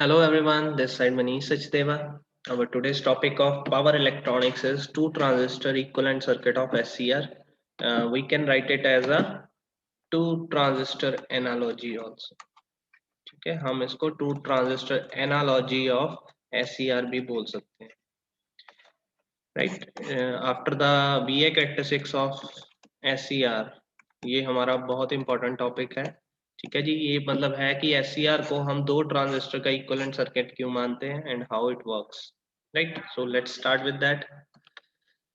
Hello everyone, this side Manish Sachdeva. Our today's topic of power electronics is two transistor equivalent circuit of SCR. We can write it as a two transistor analogy also. ठीक है, हम इसको two transistor analogy of SCR भी बोल सकते हैं. Right? After the BA characteristics of SCR, ये हमारा बहुत इंपॉर्टेंट टॉपिक है. ठीक है जी, ये मतलब है कि SCR को हम दो ट्रांजिस्टर का इक्विवेलेंट सर्किट क्यों मानते हैं and how it works. Right, so let's start with that.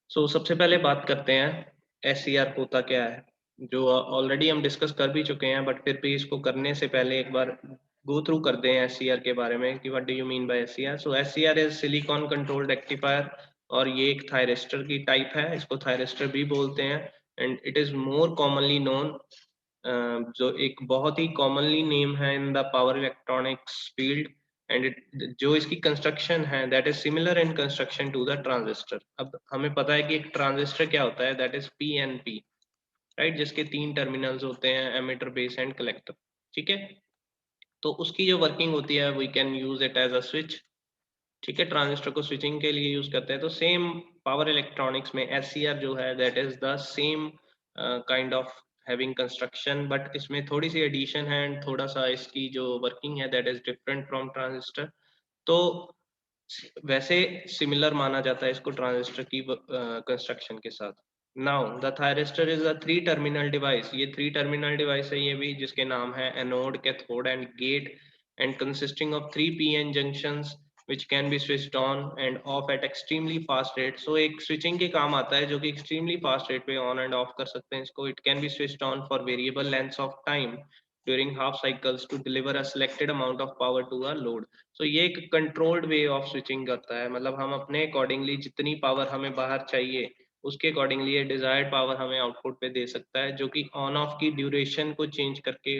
So सबसे पहले बात करते हैं SCR होता क्या है, जो ऑलरेडी हम डिस्कस कर भी चुके हैं, बट फिर भी इसको करने से पहले एक बार गो थ्रू करते हैं SCR के बारे में कि what do you mean by SCR. So SCR is silicon controlled rectifier और ये एक थायरिस्टर की टाइप है, इसको थायरिस्टर भी बोलते हैं. And it is more commonly known, जो एक बहुत ही कॉमनली नेम है in the power electronics field. And जो इसकी कंस्ट्रक्शन है that is similar in construction to the transistor. अब हमें पता है कि एक ट्रांजिस्टर क्या होता है, दैट इज PNP, राइट, जिसके तीन टर्मिनल्स होते हैं, एमिटर, बेस एंड कलेक्टर. ठीक है, तो उसकी जो वर्किंग होती है we can use it as a switch. ठीक है, ट्रांजिस्टर को स्विचिंग के लिए यूज करते हैं. तो सेम पावर इलेक्ट्रॉनिक्स में SCR जो है that is the same kind of having construction, but इसमें थोड़ी सी एडिशन है एंड थोड़ा सा इसकी जो वर्किंग है that is different from transistor. तो वैसे सिमिलर माना जाता है इसको ट्रांजिस्टर की कंस्ट्रक्शन के साथ. Now the thyristor is a three terminal device. ये थ्री टर्मिनल डिवाइस है, ये भी, जिसके नाम है anode, cathode and gate, and consisting of three PN junctions which can be switched on and off at extremely fast rate. So एक switching के काम आता है जो कि extremely fast rate पे on and off कर सकते हैं इसको. It can be switched on for variable lengths of time during half cycles to deliver a selected amount of power to a load. So ये एक controlled way of switching करता है, मतलब हम अपने accordingly जितनी power हमें बाहर चाहिए उसके accordingly ये desired power हमें output पे दे सकता है, जो कि on off की duration को change करके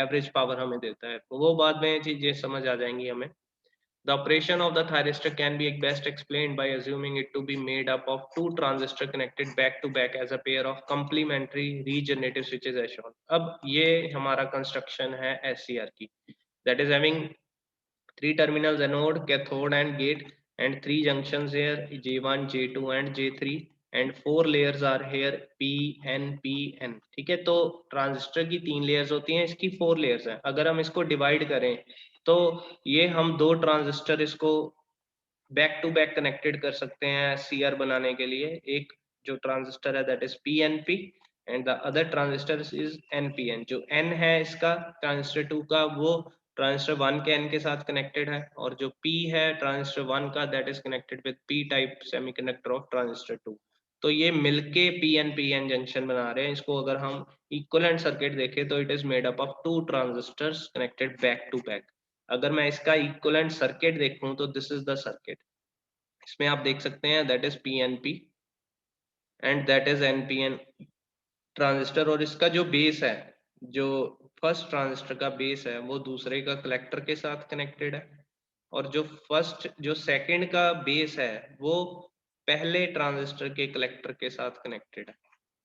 एवरेज पावर हमें देता है. तो वो बाद में चीजें समझ आ जाएंगी हमें. The operation of the thyristor can be best explained by assuming it to be made up of two transistors connected back to back as a pair of complementary regenerative switches as shown. अब ये हमारा construction है SCR की, that is having three terminals, anode, cathode and gate, and three junctions here, J1, J2 and J3, and four layers are here, P, N, P, N. ठीक है, तो transistor की तीन लेयर्स होती हैं, इसकी फोर लेयर्स हैं. अगर हम इसको डिवाइड करें तो ये हम दो ट्रांजिस्टर इसको बैक टू बैक कनेक्टेड कर सकते हैं SCR बनाने के लिए. एक जो ट्रांजिस्टर है that is PNP and the other transistor is NPN. जो N है इसका ट्रांजिस्टर 2 का, वो ट्रांजिस्टर 1 के N के साथ कनेक्टेड है, और जो P है ट्रांजिस्टर 1 का that is connected with P type semiconductor of transistor 2. तो ये मिलके PNPN जंक्शन बना रहे हैं. इसको अगर हम इक्विवेलेंट सर्किट देखें तो it is made up of two transistors connected back to back. अगर मैं इसका इक्विवेलेंट सर्किट देखूं तो दिस इज द सर्किट. इसमें आप देख सकते हैं that is PNP and that is NPN transistor, और इसका जो बेस है, जो फर्स्ट ट्रांजिस्टर का बेस है वो दूसरे का कलेक्टर के साथ कनेक्टेड है, और जो सेकंड का बेस है वो पहले ट्रांजिस्टर के कलेक्टर के साथ कनेक्टेड है.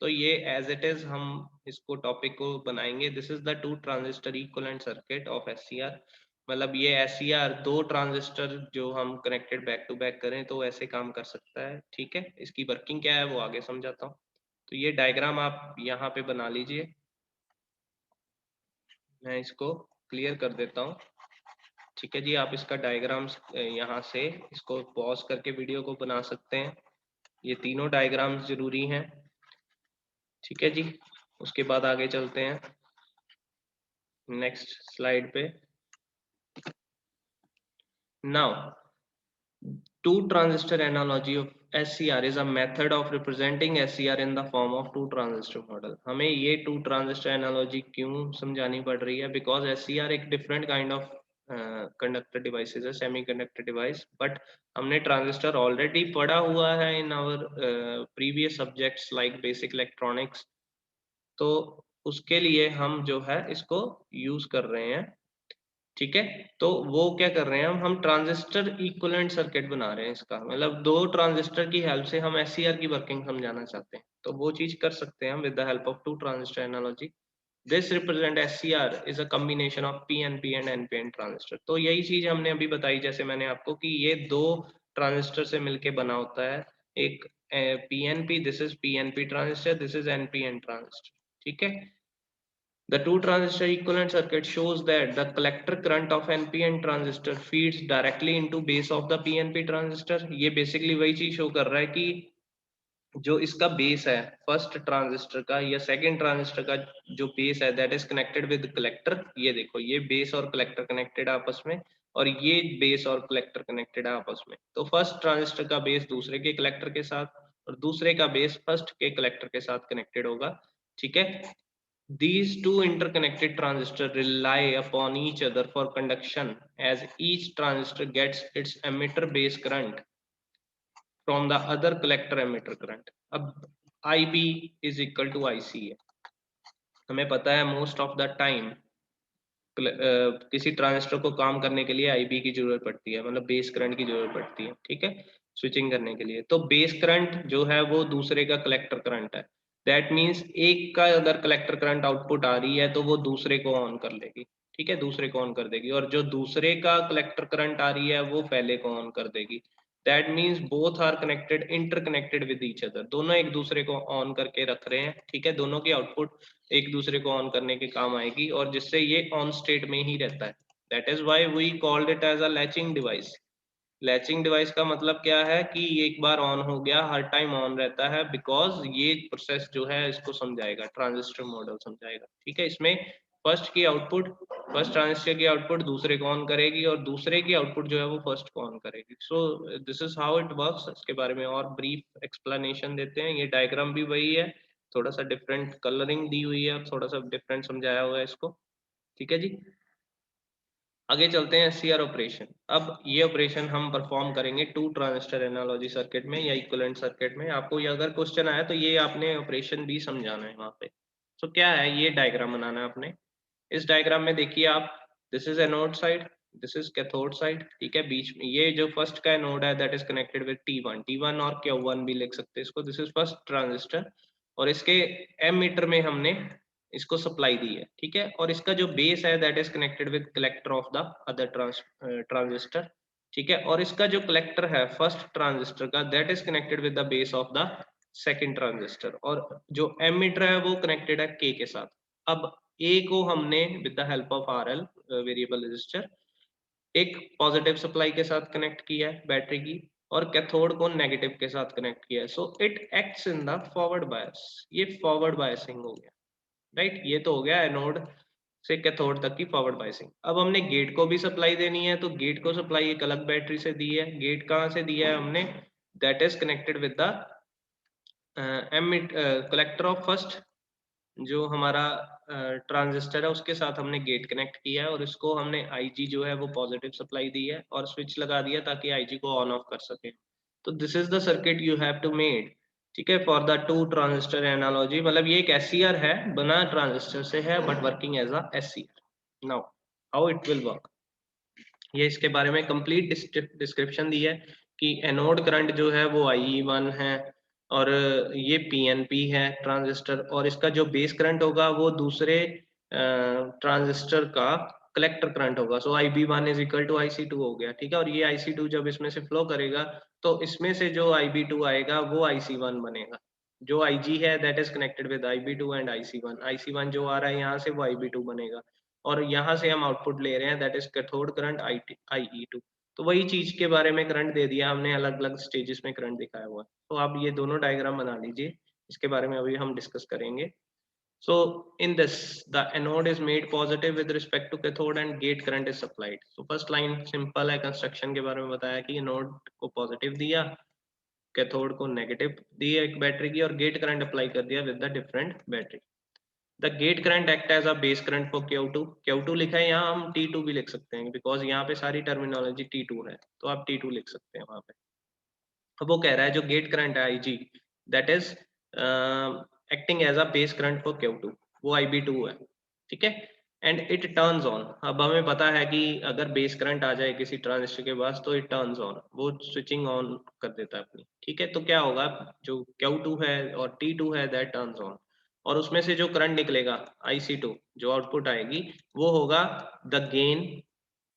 तो ये एज इट इज हम इसको टॉपिक को बनाएंगे. This is the two transistor equivalent circuit of SCR. मतलब ये SCR दो ट्रांजिस्टर जो हम कनेक्टेड बैक टू बैक करें तो ऐसे काम कर सकता है. ठीक है, इसकी वर्किंग क्या है वो आगे समझाता हूँ. तो ये डायग्राम आप यहाँ पे बना लीजिए, मैं इसको क्लियर कर देता हूँ. ठीक है जी, आप इसका डायग्राम यहाँ से इसको पॉज करके वीडियो को बना सकते हैं. ये तीनों डायग्राम्स जरूरी हैं. ठीक है जी, उसके बाद आगे चलते हैं नेक्स्ट स्लाइड पे. Now two transistor analogy of SCR is a method of representing SCR in the form of two transistor model. हमें ये two transistor analogy क्यों समझानी पड़ रही है? Because SCR एक different kind of conductor devices है, सेमी कंडक्टर डिवाइस, बट हमने ट्रांजिस्टर ऑलरेडी पढ़ा हुआ है in our previous subjects like basic electronics. तो उसके लिए हम जो है इसको यूज कर रहे हैं. ठीक है, तो वो क्या कर रहे हैं, हम ट्रांजिस्टर इक्विवेलेंट सर्किट बना रहे हैं इसका, मतलब दो ट्रांजिस्टर की हेल्प से हम SCR की वर्किंग समझाना चाहते हैं. तो वो चीज कर सकते हैं हम with the help of two transistor analogy. This represent SCR is a combination of PNP and NPN transistor. तो यही चीज हमने अभी बताई, जैसे मैंने आपको, कि ये दो ट्रांजिस्टर से मिलके बना होता है। एक PNP, this is PNP transistor, this is NPN transistor, ठीक है। The two transistor equivalent circuit shows that the collector current of NPN transistor feeds directly into base of the PNP transistor। ये basically वही चीज show कर रहा है कि जो इसका बेस है फर्स्ट ट्रांजिस्टर का या सेकंड ट्रांजिस्टर का, जो बेस है that is connected with collector. ये देखो, ये बेस और कलेक्टर कनेक्टेड है आपस में, और ये बेस और कलेक्टर कनेक्टेड है आपस में। तो फर्स्ट ट्रांजिस्टर का बेस दूसरे के कलेक्टर के साथ और दूसरे का बेस फर्स्ट के कलेक्टर के साथ कनेक्टेड होगा, ठीक है। These two interconnected transistors rely upon each other for conduction, as each transistor gets its emitter base current from the other collector emitter current। अब IB is equal to IC है, हमें पता है मोस्ट ऑफ द टाइम किसी transistor को काम करने के लिए IB की जरूरत पड़ती है, मतलब बेस करंट की जरूरत पड़ती है, ठीक है, स्विचिंग करने के लिए। तो बेस करंट जो है वो दूसरे का कलेक्टर करंट है। दैट मीन्स एक का अगर कलेक्टर करंट आउटपुट आ रही है तो वो दूसरे को ऑन कर लेगी, ठीक है, दूसरे को ऑन कर देगी, और जो दूसरे का कलेक्टर करंट आ रही है वो पहले को ऑन कर देगी। That means both are connected, interconnected with each other. दोनों एक दूसरे को ऑन करके रख रहे हैं, ठीक है, दोनों की आउटपुट एक दूसरे को ऑन करने के काम आएगी, और जिससे ये ऑन स्टेट में ही रहता है। That is why we called it as a latching device. Latching device का मतलब क्या है कि ये एक बार ऑन हो गया हर टाइम ऑन रहता है, बिकॉज ये प्रोसेस जो है इसको समझाएगा, ट्रांजिस्टर मॉडल समझाएगा, ठीक है। इसमें फर्स्ट की आउटपुट, फर्स्ट ट्रांजिस्टर की आउटपुट दूसरे को ऑन करेगी और दूसरे की आउटपुट जो है वो फर्स्ट को ऑन करेगी। सो this is how it works. इसके बारे में और ब्रीफ एक्सप्लेनेशन देते हैं। ये डायग्राम भी वही है, थोड़ा सा डिफरेंट कलरिंग दी हुई है, थोड़ा सा डिफरेंट समझाया हुआ है इसको, ठीक है जी। आगे चलते हैं SCR ऑपरेशन। अब ये ऑपरेशन हम परफॉर्म करेंगे टू ट्रांजिस्टर एनालॉजी सर्किट में या इक्विवेलेंट सर्किट में। आपको ये अगर क्वेश्चन आया तो ये आपने ऑपरेशन भी समझाना है वहां पे। तो क्या है, ये डायग्राम बनाना है आपने। इस डायग्राम में देखिए आप, this is anode side, this is cathode side, ठीक है। बीच में ये जो फर्स्ट का एनोड है that is connected with T1 और Q1 भी लिख सकते हैं इसको। दिस इज फर्स्ट ट्रांजिस्टर, और इसके एमीटर में हमने इसको सप्लाई दी है, ठीक है। और इसका जो बेस है that is connected with collector of the other transistor, ठीक है। और इसका जो कलेक्टर है फर्स्ट ट्रांजिस्टर का that is connected with the base of the second transistor, और जो एमीटर है वो कनेक्टेड है K के साथ। अब A को हमने with the help of RL variable resistor एक पॉजिटिव सप्लाई के साथ कनेक्ट किया है बैटरी की, और कैथोड को नेगेटिव के साथ कनेक्ट किया है। So it acts in the forward bias. ये फॉरवर्ड बायसिंग हो गया, राइट। ये तो हो गया एनोड से कैथोड तक की फॉरवर्ड बायसिंग। अब हमने गेट को भी सप्लाई देनी है, तो गेट को सप्लाई एक अलग बैटरी से दी है। गेट कहाँ से दिया है हमने, that is connected with the collector of first, जो हमारा ट्रांजिस्टर है उसके साथ हमने गेट कनेक्ट किया है, और इसको हमने IG जो है वो पॉजिटिव सप्लाई दी है और स्विच लगा दिया ताकि IG को ऑन ऑफ कर सके। तो this is the circuit you have to made, ठीक है, for the two transistor analogy. मतलब ये एक SCR है, बना ट्रांजिस्टर से है but working as a SCR। Now how it will work, ये इसके बारे में कंप्लीट डिस्क्रिप्शन दी है कि एनोड करंट जो है वो IE1 है, और ये PNP है ट्रांजिस्टर, और इसका जो बेस करंट होगा वो दूसरे ट्रांजिस्टर का कलेक्टर करंट होगा। सो IB1 is equal to IC2 हो गया, ठीक है। और ये IC2 जब इसमें से फ्लो करेगा तो इसमें से जो IB2 आएगा वो IC1 बनेगा। जो IG है that is connected with IB2 and IC1 जो आ रहा है यहाँ से वो IB2 बनेगा, और यहाँ से हम आउटपुट ले रहे हैं that is cathode current IE2। तो वही चीज के बारे में करंट दे दिया हमने, अलग अलग स्टेजेस में करंट दिखाया हुआ है। तो आप ये दोनों डायग्राम बना लीजिए, इसके बारे में अभी हम डिस्कस करेंगे। So in this, the anode is made positive with respect to cathode and gate current is supplied. So first line simple है, construction के बारे में बताया कि anode को positive दिया, cathode को negative दिया एक बैटरी की, और gate current अप्लाई कर दिया with the different battery. The gate current act as a base current for Q2। Q2 लिखा है यहाँ, हम T2 भी लिख सकते हैं बिकॉज यहाँ पे सारी टर्मिनोलॉजी T2 है, तो आप T2 लिख सकते हैं वहां पे। अब वो कह रहा है जो गेट करंट है IG that is acting as a base current for Q2, वो IB2 है, ठीक है। And it turns on. अब हमें पता है कि अगर बेस करंट आ जाए किसी ट्रांजिस्टर के पास तो इट टर्न्स ऑन, वो स्विचिंग ऑन कर देता है अपनी, ठीक है। तो क्या होगा, जो Q2 है और T2 है दैट टर्न्स ऑन। और उसमें से जो करंट निकलेगा IC2 जो आउटपुट आएगी वो होगा द गेन,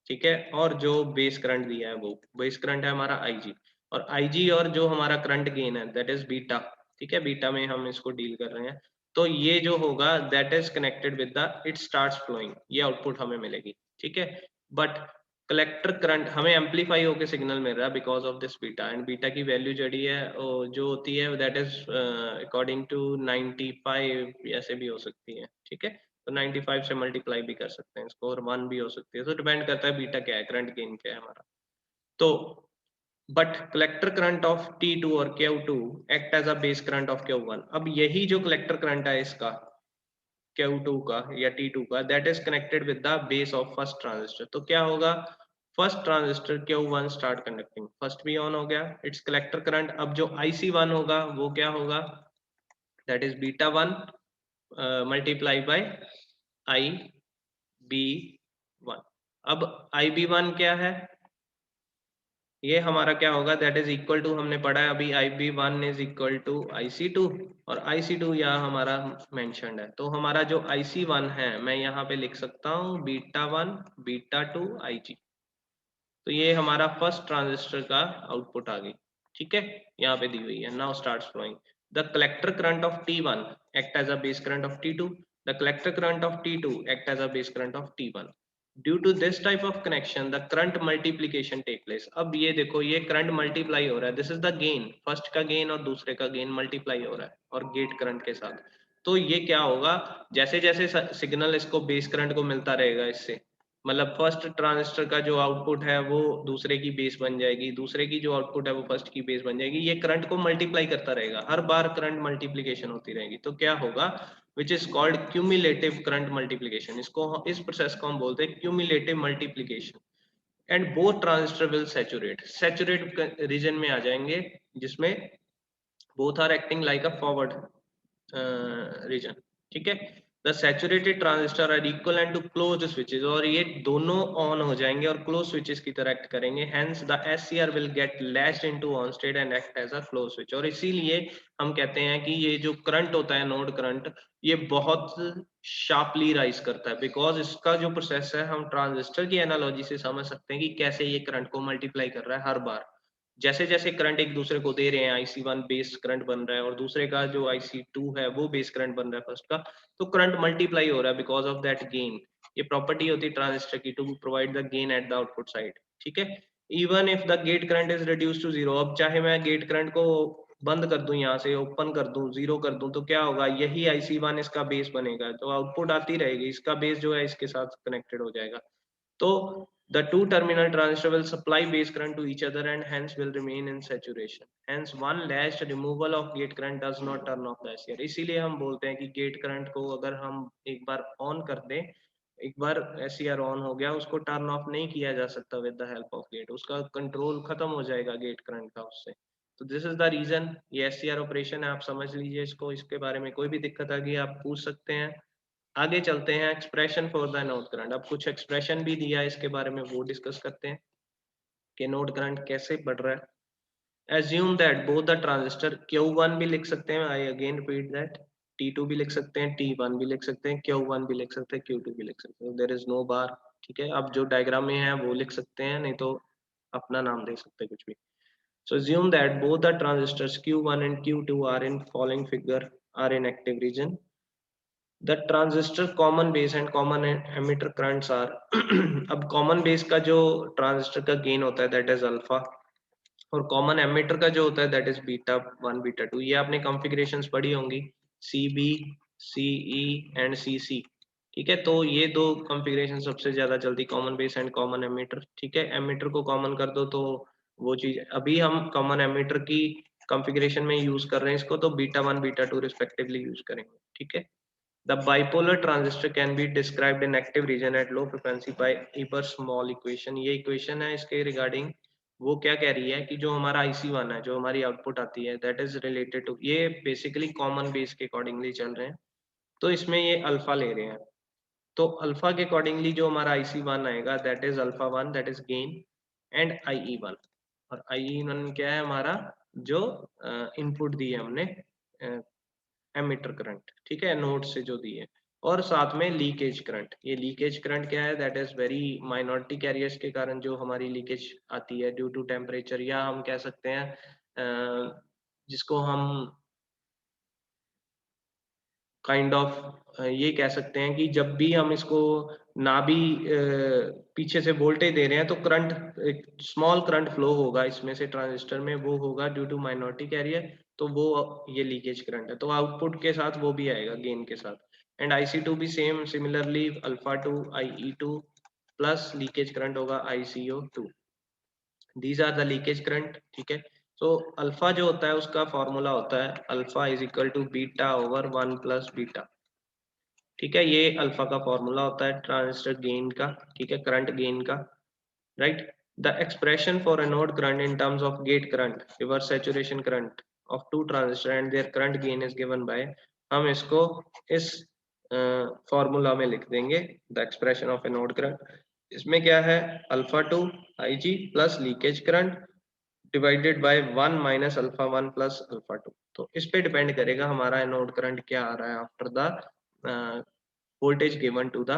ठीक है। और जो बेस करंट दिया है वो बेस करंट है हमारा IG, और IG और जो हमारा करंट गेन है दैट इज बीटा, ठीक है। बीटा में हम इसको डील कर रहे हैं, तो ये जो होगा that is connected with the it starts flowing, ये आउटपुट हमें मिलेगी, ठीक है। बट कलेक्टर करंट हमें एम्पलीफाई होकर सिग्नल मिल रहा है because of this beta, and beta की वैल्यू जड़ी है जो होती है दैट इज अकॉर्डिंग टू 95 ऐसे भी हो सकती है, ठीक है। तो 95 से मल्टीप्लाई भी कर सकते हैं इसको, और 1 भी हो सकती है, तो डिपेंड करता है बीटा क्या है, करंट गेन क्या है हमारा। तो but collector current of T2 और Q2 act as a base current of Q1। अब यही जो कलेक्टर करंट है इसका Q2 का या T2 का that is connected with the base of first transistor. तो क्या होगा, first transistor Q1 start conducting, first भी ऑन हो गया, इट्स कलेक्टर करंट। अब जो IC1 होगा वो क्या होगा, that is beta 1 multiply by IB1। अब IB1 क्या है, ये हमारा क्या होगा, दैट इज इक्वल टू, हमने पढ़ा है अभी IB1 is equal to IC2, और IC2 यहाँ हमारा मेंशन्ड है। तो हमारा जो IC1 है मैं यहाँ पे लिख सकता हूँ बीटा 1 बीटा 2 IG। तो ये हमारा फर्स्ट ट्रांजिस्टर का आउटपुट आ गई, ठीक है, यहाँ पे दी हुई है। Now starts flowing the collector current of T1 act as a base current of T2, the collector current of T2 act as a base current of T1। Due to this type of connection the current multiplication take place. अब ये देखो ये current multiply हो रहा है, this is the gain, first का gain और दूसरे का गेन मल्टीप्लाई हो रहा है और गेट करंट के साथ। तो ये क्या होगा, जैसे जैसे सिग्नल इसको बेस करंट को मिलता रहेगा इससे, मतलब फर्स्ट ट्रांजिस्टर का जो आउटपुट है वो दूसरे की बेस बन जाएगी, दूसरे की जो आउटपुट है वो फर्स्ट की बेस बन जाएगी, ये करंट को मल्टीप्लाई करता रहेगा, हर बार करंट मल्टीप्लीकेशन होती रहेगी। तो क्या होगा, which is called cumulative current multiplication, इसको इस प्रोसेस को हम बोलते हैं cumulative multiplication. And both transistor will saturate region में आ जाएंगे, जिसमें both are acting like a forward region, ठीक है। The saturated transistor are equal to close switches, और ये दोनों ऑन हो जाएंगे और क्लोज स्विचेस की तरह एक्ट करेंगे, hence the SCR will get latched into on state and act as a close switch. और इसीलिए हम कहते हैं कि ये जो करंट होता है नोड करंट, ये बहुत शार्पली राइज करता है, बिकॉज इसका जो प्रोसेस है हम ट्रांजिस्टर की एनालॉजी से समझ सकते हैं कि कैसे ये करंट को मल्टीप्लाई कर रहा है हर बार। जैसे जैसे करंट एक दूसरे को दे रहे हैं, IC1 बेस करंट बन रहा है और दूसरे का जो IC2 है वो बेस करंट बन रहा है फर्स्ट का, तो करंट मल्टीप्लाई हो रहा है बिकॉज ऑफ दैट गेन। ये प्रॉपर्टी होती है ट्रांजिस्टर की, to provide the gain at the output side, ठीक है। Even if the gate current is reduce to zero, अब चाहे मैं गेट करंट को बंद कर दूं, यहाँ से ओपन कर दूं, जीरो कर दूं, तो क्या होगा, यही IC1 इसका बेस बनेगा, तो आउटपुट आती रहेगी, इसका बेस जो है इसके साथ कनेक्टेड हो जाएगा। तो the two terminal transistor will supply base current to each other and hence will remain in saturation. Hence one latched removal of gate current does not turn off the SCR। इसीलिए हम बोलते हैं कि gate current को अगर हम एक बार on कर दें, एक बार SCR ऑन हो गया, उसको टर्न ऑफ नहीं किया जा सकता with the help of gate, उसका कंट्रोल खत्म हो जाएगा गेट करंट का उससे। तो दिस इज द रीजन, ये SCR ऑपरेशन है, आप समझ लीजिए इसको। इसके बारे में कोई भी दिक्कत आ गई आप पूछ सकते हैं। आगे चलते हैं, expression for the node current. अब कुछ एक्सप्रेशन भी दिया है इसके बारे में, वो डिस्कस करते हैं कि नोड करंट कैसे बढ़ रहा है। Assume that both the transistor Q1 भी लिख सकते हैं, I again repeat that, T2 भी लिख सकते हैं, T1 भी लिख सकते हैं, Q1 भी लिख सकते हैं, Q2 भी लिख सकते हैं, देयर इज नो बार, ठीक है। अब जो डायग्राम में है वो लिख सकते हैं, नहीं तो अपना नाम दे सकते हैं कुछ भी। So assume that both the transistors Q1 and Q2 are in following figure are in active region. The transistor common base and common emitter currents are अब common base का जो ट्रांजिस्टर का गेन होता है दैट इज अल्फा, और common emitter का जो होता है दैट इज बीटा 1 बीटा 2। ये आपने कॉन्फ़िगरेशंस पढ़ी होंगी, CB CE एंड CC, ठीक है। तो ये दो कॉन्फ़िगरेशन सबसे ज्यादा चलती, common base and common emitter, ठीक है। एमिटर को कॉमन कर दो तो वो चीज, अभी हम कॉमन एमिटर की कॉन्फ़िगरेशन में यूज कर रहे हैं इसको, तो बीटा 1 बीटा 2 रिस्पेक्टिवली यूज करेंगे, ठीक है। The bipolar transistor can be described in active region at low frequency by Ebers small equation। ये इक्वेशन है इसके रिगार्डिंग, वो क्या कह रही है कि जो हमारा IC1 है, जो हमारी आउटपुट आती है दैट इज रिलेटेड टू, ये बेसिकली कॉमन बेस के अकॉर्डिंगली चल रहे हैं, तो इसमें ये अल्फा ले रहे हैं। तो अल्फा के अकॉर्डिंगली जो हमारा IC1 आएगा that is alpha 1, that is gain, and IE1, और IE1 क्या है हमारा जो इनपुट दी है हमने एमिटर करंट, ठीक है, नोड से जो दी है, और साथ में लीकेज करंट। ये लीकेज करंट क्या है, that is very minority carriers के कारण जो हमारी लीकेज आती है ड्यू टू टेम्परेचर, या हम कह सकते हैं जिसको हम काइंड ऑफ ये कह सकते हैं कि जब भी हम इसको ना भी पीछे से वोल्टेज दे रहे हैं तो करंट, एक स्मॉल करंट फ्लो होगा इसमें से ट्रांजिस्टर में, वो होगा ड्यू टू माइनॉरिटी कैरियर, तो वो ये लीकेज करंट है। तो आउटपुट के साथ वो भी आएगा गेन के साथ। एंड IC2 भी same similarly alpha 2 IE2 plus leakage current होगा ICO2। These are the leakage current, ठीक है। तो अल्फा जो होता है उसका फॉर्मूला होता है alpha is equal to beta over 1 plus beta, ठीक है। ये अल्फा का फॉर्मूला होता है ट्रांजिस्टर गेन का, ठीक है, करंट गेन का, right. The expression for anode current in terms of gate current, reverse saturation current of two transistor and their current gain is given by, हम इसको इस फॉर्मूला में लिख देंगे, the expression of anode current. इसमें क्या है, alpha 2 IG plus leakage current divided by 1 minus alpha 1 plus alpha 2। तो इस पे डिपेंड करेगा हमारा एनोड करंट क्या आ रहा है after the voltage given to the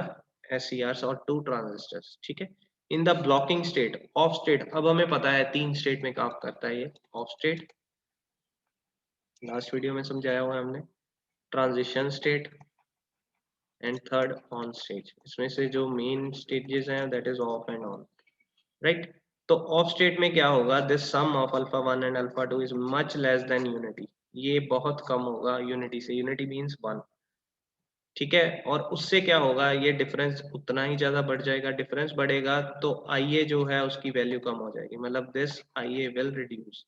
SCRs और टू ट्रांजिस्टर्स, ठीक है। In the blocking state, of state, अब हमें पता है 3 स्टेट में काम करता है ये। ऑफ स्टेट लास्ट वीडियो में समझाया हुआ है हमने, transition state and third on stage. इसमें से जो मेन स्टेजेस हैं that is off and on, right. तो ऑफ स्टेट में क्या होगा, this sum of alpha 1 and alpha 2 is much less than unity, ये बहुत कम होगा यूनिटी से, यूनिटी मींस 1, ठीक है। और उससे क्या होगा, ये डिफरेंस उतना ही ज्यादा बढ़ जाएगा, डिफरेंस बढ़ेगा तो IA जो है उसकी वैल्यू कम हो जाएगी, मतलब this IA will reduce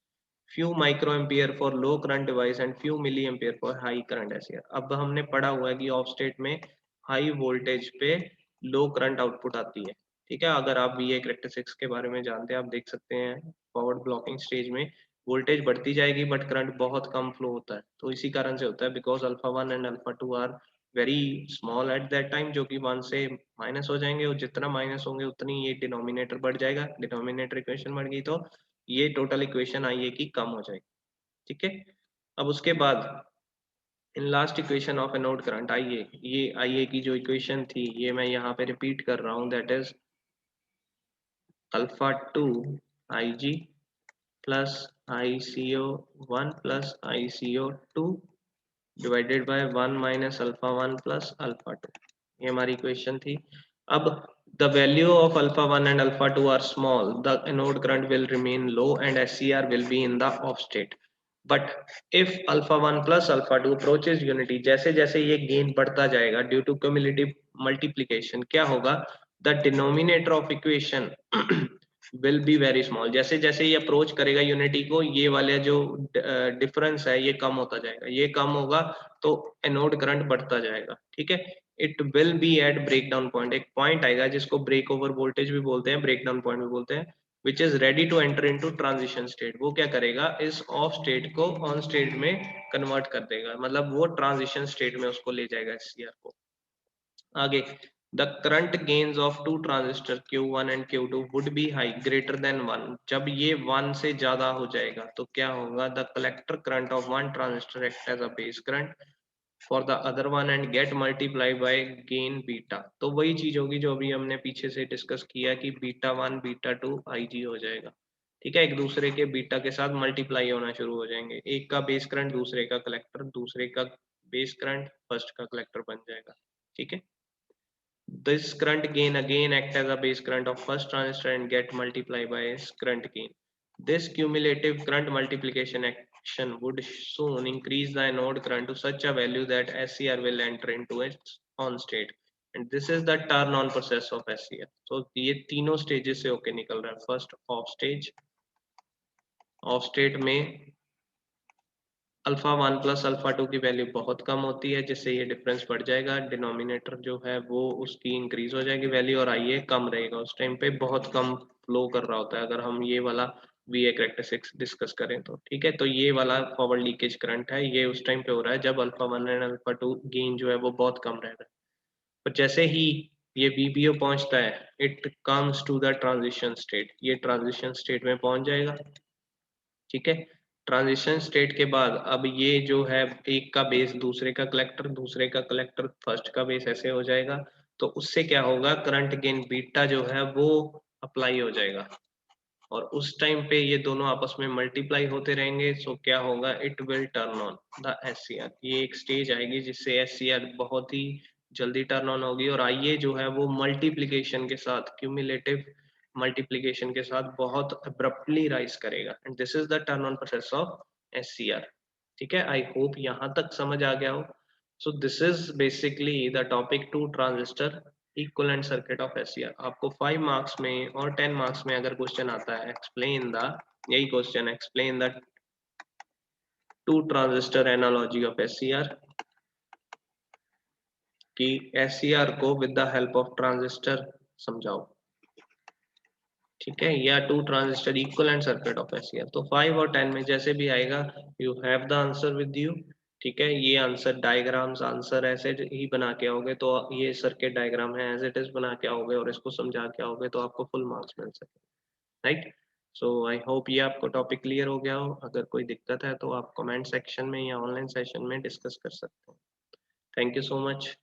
few micro ampere for low current device and few milli ampere for high current SCR। अब हमने पढ़ा हुआ है कि ऑफ स्टेट में हाई वोल्टेज पे लो करंट आउटपुट आती है, ठीक है। अगर आप VA कैरेक्टरिस्टिक्स के बारे में जानते हैं, आप देख सकते हैं फॉरवर्ड ब्लॉकिंग स्टेज में वोल्टेज बढ़ती जाएगी बट करंट बहुत कम फ्लो होता है, तो इसी कारण से होता है, because alpha 1 and alpha 2 are very small at that time, जो कि 1 से माइनस हो जाएंगे, और जितना माइनस होंगे उतनी ये डिनोमिनेटर बढ़ जाएगा, डिनोमिनेटर इक्वेशन बढ़ गई तो ये टोटल इक्वेशन IA की कम हो जाएगी, ठीक है। अब उसके बाद in last equation of anode current IA, ये IA की जो इक्वेशन थी ये मैं यहाँ पे रिपीट कर रहा हूँ, that is alpha 2 IG plus ICO1 plus ICO2 divided by 1 minus alpha 1 plus alpha 2, ये हमारी इक्वेशन थी। अब the value of alpha 1 and alpha 2 are small, the anode current will remain low and SCR will be in the off state. But if alpha 1 plus alpha 2 approaches unity, जैसे जैसे ये gain बढ़ता जाएगा due to cumulative multiplication, क्या होगा, the denominator of equation will be very small, जैसे जैसे ये अप्रोच करेगा यूनिटी को, ये वाले जो डिफरेंस है ये कम होता जाएगा, ये कम होगा तो एनोड करंट बढ़ता जाएगा, ठीक है। It will be at break down point, एक पॉइंट आएगा जिसको ब्रेक ओवर वोल्टेज भी बोलते हैं, ब्रेक डाउन पॉइंट भी बोलते हैं, which is ready to enter into transition state. वो क्या करेगा, इस ऑफ स्टेट को ऑन स्टेट में कन्वर्ट कर देगा, मतलब वो ट्रांजिशन स्टेट में उसको ले जाएगा SCR को। आगे, the current gains of two transistor Q1 and Q2 would be high greater than 1, जब ये 1 से ज्यादा हो जाएगा तो क्या होगा, the collector current of one transistor act as a base current for the other one and get multiplied by gain beta. तो वही चीज होगी जो अभी हमने पीछे से डिस्कस किया कि बीटा 1 बीटा 2 IG हो जाएगा, ठीक है। एक दूसरे के बीटा के साथ मल्टीप्लाई होना शुरू हो जाएंगे, एक का बेस करंट दूसरे का कलेक्टर, दूसरे का बेस करंट फर्स्ट का कलेक्टर बन जाएगा, ठीक है। This current gain again act as a base current of first transistor and get multiplied by its current gain. This cumulative current multiplication action would soon increase the anode current to such a value that SCR will enter into its on state. And this is the turn on process of SCR. So ये तीनों stages से होके निकल रहा है। First off stage, off state में alpha 1 plus alpha 2 की value बहुत कम होती है, जिससे ये डिफरेंस बढ़ जाएगा, डिनोमिनेटर जो है वो उसकी इंक्रीज हो जाएगी वैल्यू, और IA कम रहेगा, उस टाइम पे बहुत कम फ्लो कर रहा होता है, अगर हम ये वाला VA कैरेक्टरिस्टिक्स डिस्कस करें तो, ठीक है। तो ये वाला फॉरवर्ड लीकेज करंट है, ये उस टाइम पे हो रहा है जब अल्फा 1 एंड अल्फा 2 गेन जो है वो बहुत कम रह रहा है। पर जैसे ही ये VBO पहुंचता है, it comes to the transition state, ये ट्रांजिशन स्टेट में पहुंच जाएगा, ठीक है। ट्रांजिशन स्टेट के बाद अब ये जो है एक का बेस दूसरे का कलेक्टर, दूसरे का कलेक्टर फर्स्ट का बेस, ऐसे हो जाएगा। तो उससे क्या होगा, करंट गेन बीटा जो है वो अप्लाई हो जाएगा और उस टाइम पे ये दोनों आपस में मल्टीप्लाई होते रहेंगे। सो क्या होगा, it will turn on the SCR। ये एक स्टेज आएगी जिससे SCR बहुत ही जल्दी टर्न ऑन होगी और IA जो है वो मल्टीप्लीकेशन के साथ, क्यूमुलेटिव मल्टीप्लीकेशन के साथ बहुत अब्रप्टली राइज करेगा and this is the turn on process of SCR। ठीक है, आई होप यहाँ तक समझ आ गया हो। So this is basically the topic two transistor equivalent circuit of SCR। आपको 5 मार्क्स में और 10 मार्क्स में अगर क्वेश्चन आता है, एक्सप्लेन द, यही question, explain the two transistor analogy of SCR, कि SCR को with the help of transistor समझाओ। ठीक है, या two transistor equivalent circuit of SCR। तो 5 और 10 में जैसे भी आएगा, you have the answer with you. ठीक है, ये आंसर डायग्राम्स, आंसर ऐसे ही बना के आओगे तो ये सर्किट डायग्राम है एज इट इज बना के आओगे और इसको समझा के आओगे तो आपको फुल मार्क्स मिल सके। राइट, सो आई होप ये आपको टॉपिक क्लियर हो गया हो। अगर कोई दिक्कत है तो आप कमेंट सेक्शन में या ऑनलाइन सेशन में डिस्कस कर सकते हैं। Thank you so much.